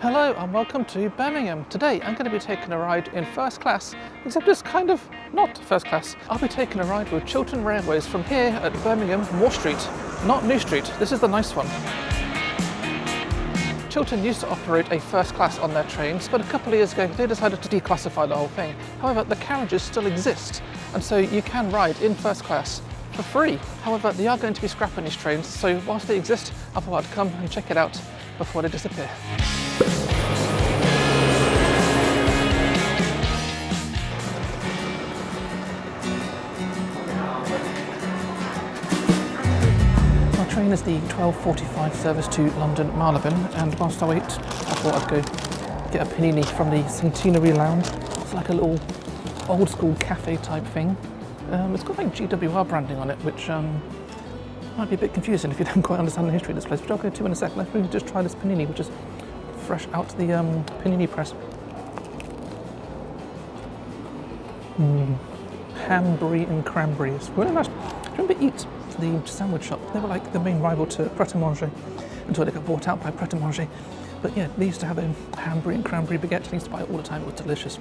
Hello and welcome to Birmingham. Today I'm going to be taking a ride in first class, except it's kind of not first class. I'll be taking a ride with Chiltern Railways from here at Birmingham Moor Street, not New Street. This is the nice one. Chiltern used to operate a first class on their trains, but a couple of years ago they decided to declassify the whole thing. However, the carriages still exist, and so you can ride in first class for free. However, they are going to be scrapping these trains, so whilst they exist, I thought I'd come and check it out before they disappear. Train is the 12:45 service to London Marylebone, and whilst I wait, I thought I'd go get a panini from the Centenary Lounge. It's like a little old school cafe type thing. It's got like GWR branding on it, which might be a bit confusing if you don't quite understand the history of this place, which I'll go to in a sec. Let's just try this panini, which is fresh out the panini press. Ham, brie and cranberry. It's really nice. I remember eat the sandwich shop. They were like the main rival to Pret-a-Manger until they got bought out by Pret-a-Manger. But yeah, they used to have a ham, brie and cranberry baguette. I used to buy it all the time. It was delicious.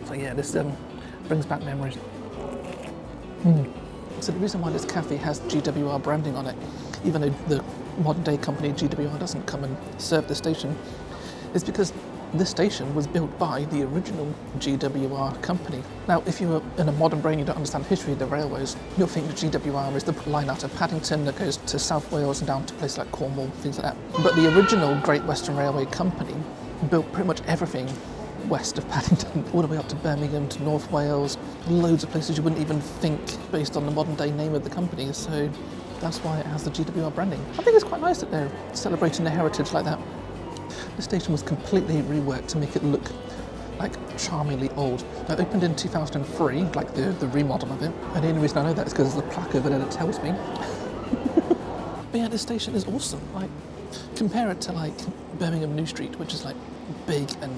So yeah, this brings back memories. So the reason why this cafe has GWR branding on it, even though the modern day company GWR doesn't come and serve the station, is because this station was built by the original GWR company. Now, if you're in a modern brain, you don't understand the history of the railways, you'll think GWR is the line out of Paddington that goes to South Wales and down to places like Cornwall, things like that. But the original Great Western Railway Company built pretty much everything west of Paddington, all the way up to Birmingham, to North Wales, loads of places you wouldn't even think based on the modern day name of the company, so that's why it has the GWR branding. I think it's quite nice that they're celebrating their heritage like that. The station was completely reworked to make it look like charmingly old. It opened in 2003, like the remodel of it, and the only reason I know that is because there's a plaque over there that tells me. But yeah, this station is awesome. Like, compare it to like Birmingham New Street, which is like big and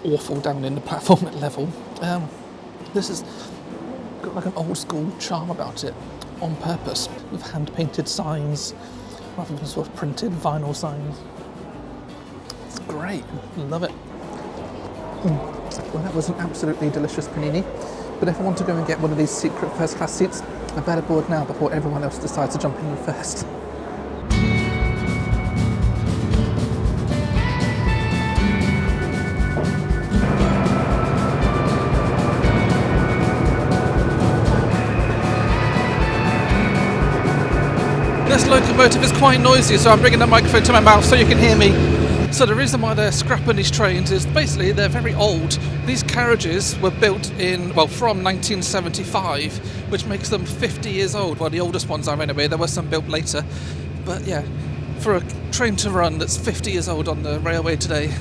awful down in the platform at level. This has got like an old school charm about it on purpose, with hand painted signs rather than sort of printed vinyl signs. It's great, love it. Well, that was an absolutely delicious panini, but if I want to go and get one of these secret first class seats, I better board now before everyone else decides to jump in first. This locomotive is quite noisy, so I'm bringing the microphone to my mouth so you can hear me. So the reason why they're scrapping these trains is basically they're very old. These carriages were built from 1975, which makes them 50 years old. Well, the oldest ones are anyway. There were some built later. But yeah, for a train to run that's 50 years old on the railway today,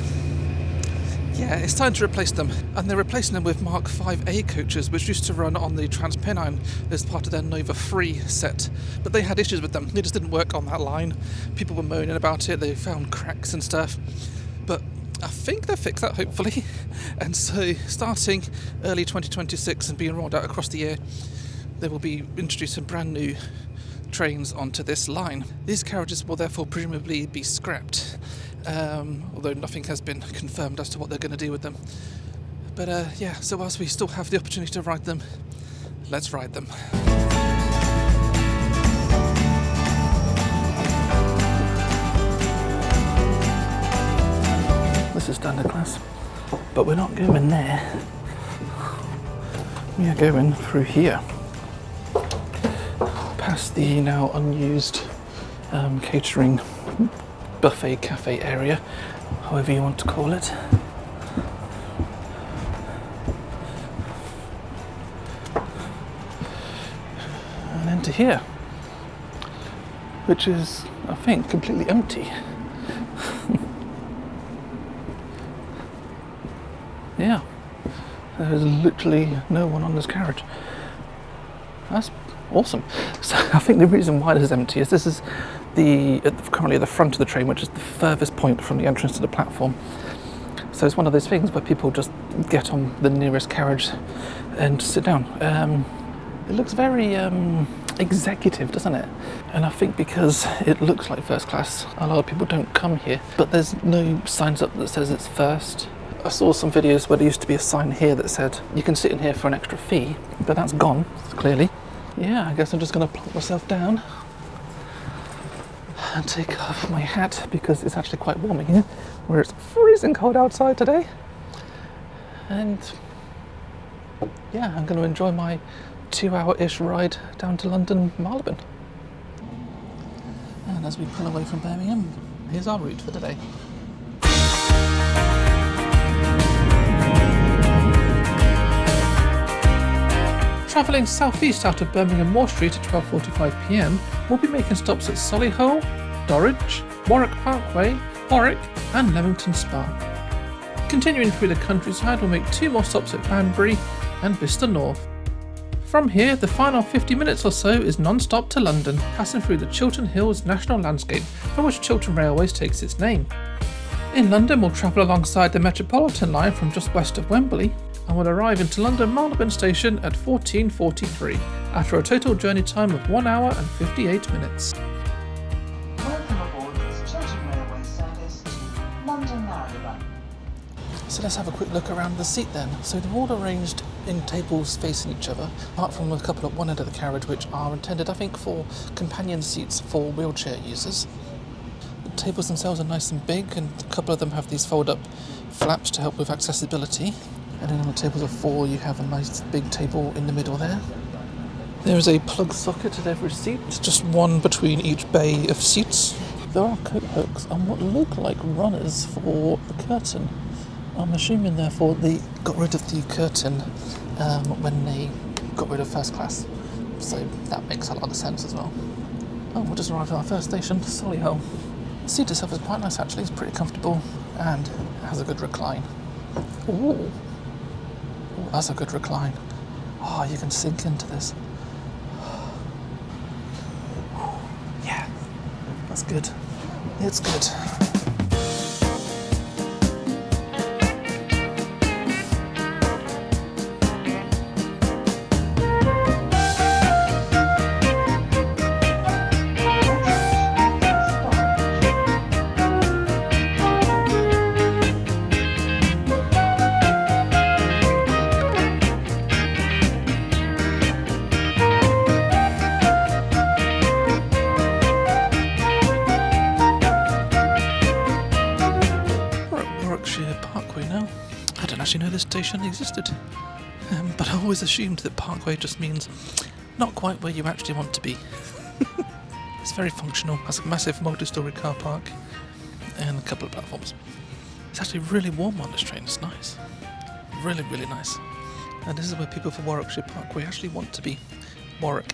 yeah, it's time to replace them. And they're replacing them with Mark 5A coaches, which used to run on the Transpennine as part of their Nova 3 set. But they had issues with them. They just didn't work on that line. People were moaning about it. They found cracks and stuff. But I think they'll fix that, hopefully. And so, starting early 2026 and being rolled out across the year, they will be introducing brand new trains onto this line. These carriages will therefore presumably be scrapped. Although nothing has been confirmed as to what they're going to do with them. But yeah, so whilst we still have the opportunity to ride them, let's ride them. This is standard class, but we're not going there. We are going through here, past the now unused catering buffet cafe area, however you want to call it. And into here, which is, I think, completely empty. Yeah, there's literally no one on this carriage. That's awesome. So I think the reason why this is empty is this is currently at the front of the train, which is the furthest point from the entrance to the platform. So it's one of those things where people just get on the nearest carriage and sit down. It looks very executive, doesn't it? And I think because it looks like first class, a lot of people don't come here, but there's no signs up that says it's first. I saw some videos where there used to be a sign here that said you can sit in here for an extra fee, but that's gone, clearly. Yeah, I guess I'm just going to plonk myself down and take off my hat because it's actually quite warm in here, where it's freezing cold outside today. And yeah, I'm going to enjoy my 2-hour-ish ride down to London Marylebone. And as we pull away from Birmingham, here's our route for today. Travelling southeast out of Birmingham Moor Street at 12:45 p.m, we'll be making stops at Solihull, Dorridge, Warwick Parkway, Warwick and Leamington Spa. Continuing through the countryside, we'll make 2 more stops at Banbury and Bicester North. From here, the final 50 minutes or so is non-stop to London, passing through the Chiltern Hills National Landscape, from which Chiltern Railways takes its name. In London, we'll travel alongside the Metropolitan line from just west of Wembley, and will arrive into London Marylebone Station at 14:43, after a total journey time of 1 hour and 58 minutes. Welcome aboard this Chiltern Railway service to London Marylebone. So let's have a quick look around the seat then. So they're all arranged in tables facing each other, apart from a couple at one end of the carriage which are intended, I think, for companion seats for wheelchair users. The tables themselves are nice and big, and a couple of them have these fold-up flaps to help with accessibility. And then on the tables of 4 you have a nice big table in the middle there. There is a plug socket at every seat, it's just one between each bay of seats. There are coat hooks on what look like runners for the curtain. I'm assuming therefore they got rid of the curtain when they got rid of first class. So that makes a lot of sense as well. Oh, we just arrived at our first station, Solihull. The seat itself is quite nice actually, it's pretty comfortable and it has a good recline. Ooh. Oh, that's a good recline. Oh, you can sink into this. Yeah, that's good. It's good. Actually know this station existed, but I always assumed that Parkway just means not quite where you actually want to be. It's very functional, has a massive multi-storey car park and a couple of platforms. It's actually really warm on this train, it's nice. Really, really nice. And this is where people for Warwickshire Parkway actually want to be. Warwick.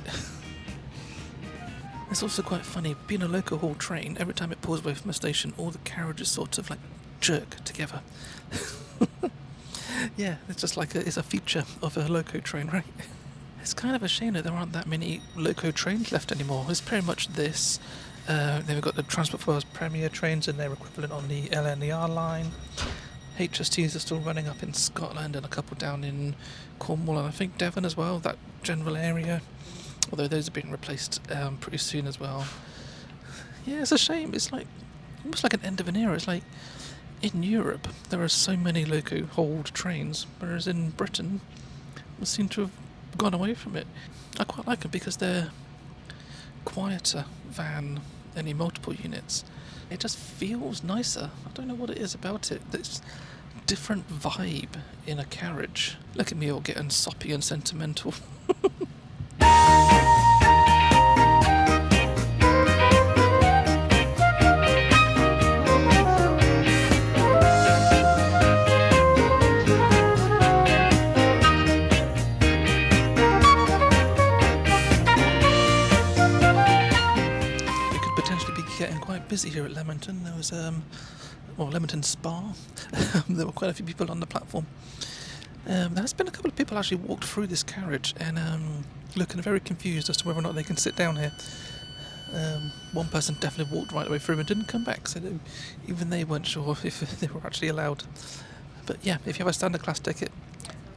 It's also quite funny, being a local haul train, every time it pulls away from a station, all the carriages sort of like jerk together. Yeah, it's just like it's a feature of a loco train, right? It's kind of a shame that there aren't that many loco trains left anymore. It's pretty much this. Then we've got the Transport for Wales Premier trains and their equivalent on the LNER line. HSTs are still running up in Scotland and a couple down in Cornwall and I think Devon as well, that general area. Although those are being replaced pretty soon as well. Yeah, it's a shame. It's like almost like an end of an era. It's like in Europe there are so many loco-hauled trains, whereas in Britain we seem to have gone away from it. I quite like them because they're quieter than any multiple units. It just feels nicer. I don't know what it is about it. There's a different vibe in a carriage. Look at me all getting soppy and sentimental. Getting quite busy here at Leamington. There was Leamington Spa. There were quite a few people on the platform. There's been a couple of people actually walked through this carriage and looking very confused as to whether or not they can sit down here. One person definitely walked right the way through and didn't come back, so even they weren't sure if they were actually allowed. But yeah, if you have a standard class ticket,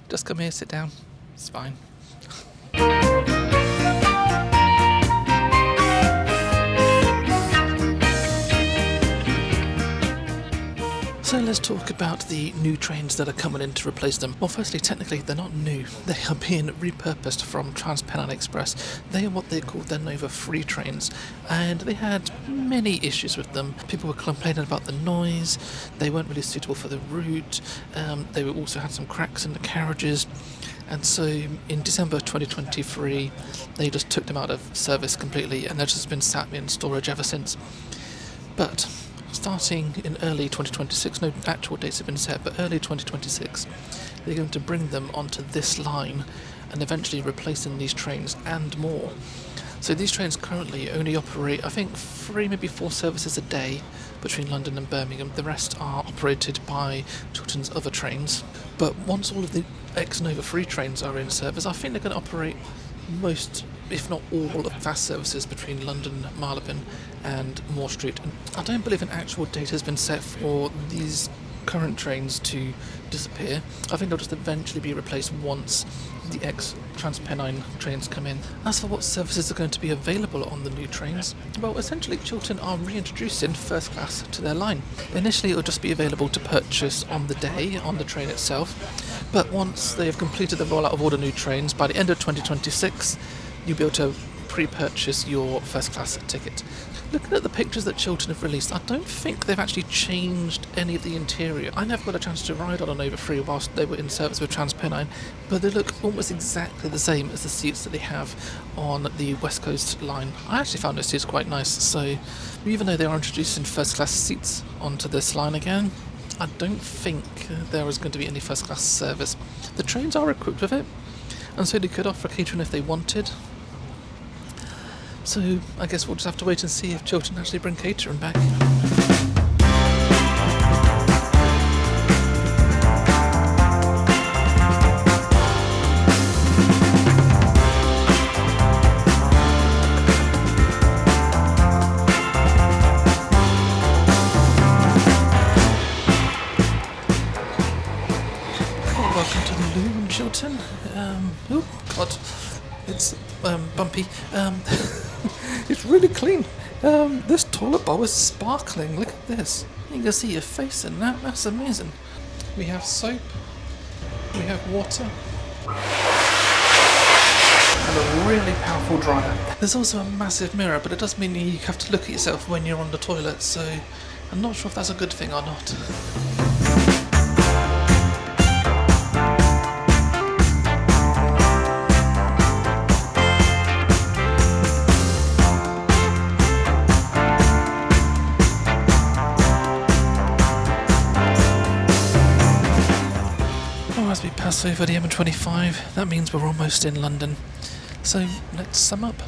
just come here, sit down, it's fine. So let's talk about the new trains that are coming in to replace them. Well, firstly, technically they're not new. They are being repurposed from Transpennine Express. They are what they call their Nova Free trains, and they had many issues with them. People were complaining about the noise, they weren't really suitable for the route, they also had some cracks in the carriages, and so in December 2023 they just took them out of service completely, and they've just been sat in storage ever since. But starting in early 2026, no actual dates have been set, but early 2026, they're going to bring them onto this line and eventually replacing these trains and more. So these trains currently only operate, I think, 3, maybe 4 services a day between London and Birmingham. The rest are operated by Chiltern's other trains. But once all of the ex-Nova Free trains are in service, I think they're going to operate most, if not all, of fast services between London, Marylebone and Moor Street. And I don't believe an actual date has been set for these current trains to disappear. I think they'll just eventually be replaced once the ex-Transpennine trains come in. As for what services are going to be available on the new trains, well, essentially Chiltern are reintroducing first class to their line. Initially it will just be available to purchase on the day, on the train itself, but once they have completed the rollout of all the new trains, by the end of 2026, you'll be able to pre-purchase your first class ticket. Looking at the pictures that Chiltern have released, I don't think they've actually changed any of the interior. I never got a chance to ride on a Nova Free whilst they were in service with Transpennine, but they look almost exactly the same as the seats that they have on the West Coast line. I actually found those seats quite nice, so even though they are introducing first class seats onto this line again, I don't think there is going to be any first class service. The trains are equipped with it, and so they could offer catering if they wanted. So I guess we'll just have to wait and see if Chiltern actually bring catering back. Welcome to the loo in Chiltern. Oh God, it's bumpy. It's really clean. This toilet bowl is sparkling. Look at this. You can see your face in that. That's amazing. We have soap. We have water. And a really powerful dryer. There's also a massive mirror, but it does mean you have to look at yourself when you're on the toilet, so I'm not sure if that's a good thing or not. As we pass over the M25, that means we're almost in London. So let's sum up.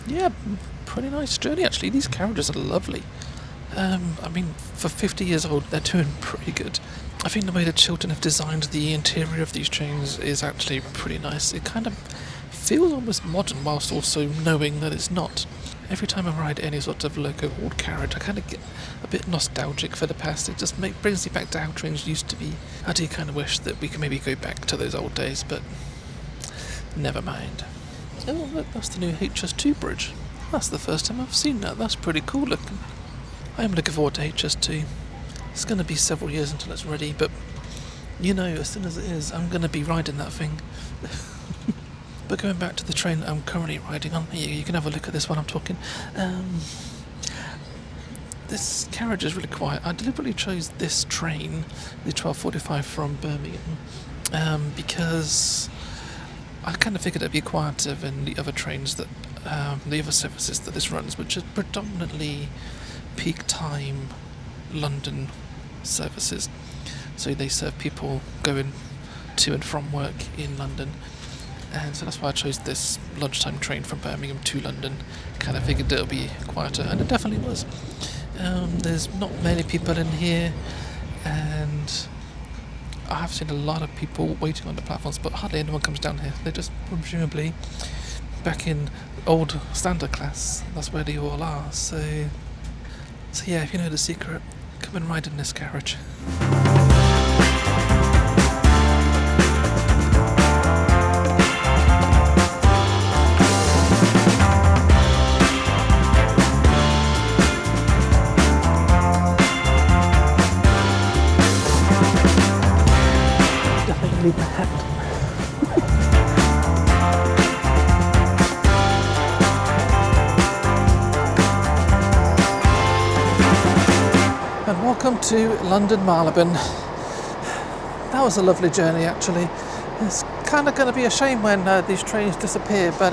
Yeah, pretty nice journey actually. These carriages are lovely. I mean, for 50 years old, they're doing pretty good. I think the way that Chiltern have designed the interior of these trains is actually pretty nice. It kind of feels almost modern whilst also knowing that it's not. Every time I ride any sort of loco-hauled carriage, I kind of get a bit nostalgic for the past. It just brings me back to how trains used to be. I do kind of wish that we could maybe go back to those old days, but never mind. Oh, look, that's the new HS2 bridge. That's the first time I've seen that. That's pretty cool looking. I am looking forward to HS2. It's going to be several years until it's ready, but you know, as soon as it is, I'm going to be riding that thing. But going back to the train that I'm currently riding on, you can have a look at this while I'm talking. This carriage is really quiet. I deliberately chose this train, the 12:45 from Birmingham, because I kind of figured it'd be quieter than the other trains that, the other services that this runs, which are predominantly peak time London services. So they serve people going to and from work in London. And so that's why I chose this lunchtime train from Birmingham to London. Kind of figured it'll be quieter, and it definitely was. There's not many people in here, and I have seen a lot of people waiting on the platforms, but hardly anyone comes down here. They're just presumably back in old standard class. That's where they all are. So yeah, if you know the secret, come and ride in this carriage. leave my hat. And welcome to London Marylebone. That was a lovely journey actually. It's kind of going to be a shame when these trains disappear, but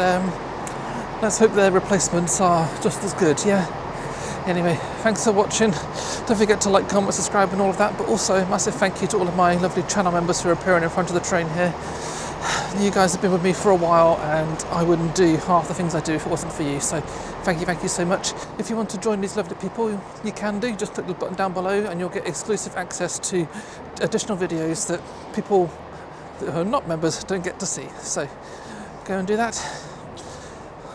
let's hope their replacements are just as good, yeah? Anyway, thanks for watching. Don't forget to like, comment, subscribe and all of that, but also a massive thank you to all of my lovely channel members who are appearing in front of the train here. You guys have been with me for a while and I wouldn't do half the things I do if it wasn't for you, so thank you so much. If you want to join these lovely people, you can do. Just click the button down below and you'll get exclusive access to additional videos that people that are not members don't get to see. So go and do that.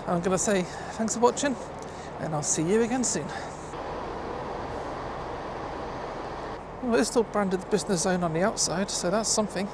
I'm going to say thanks for watching and I'll see you again soon. Well, it's still branded the business zone on the outside, so that's something.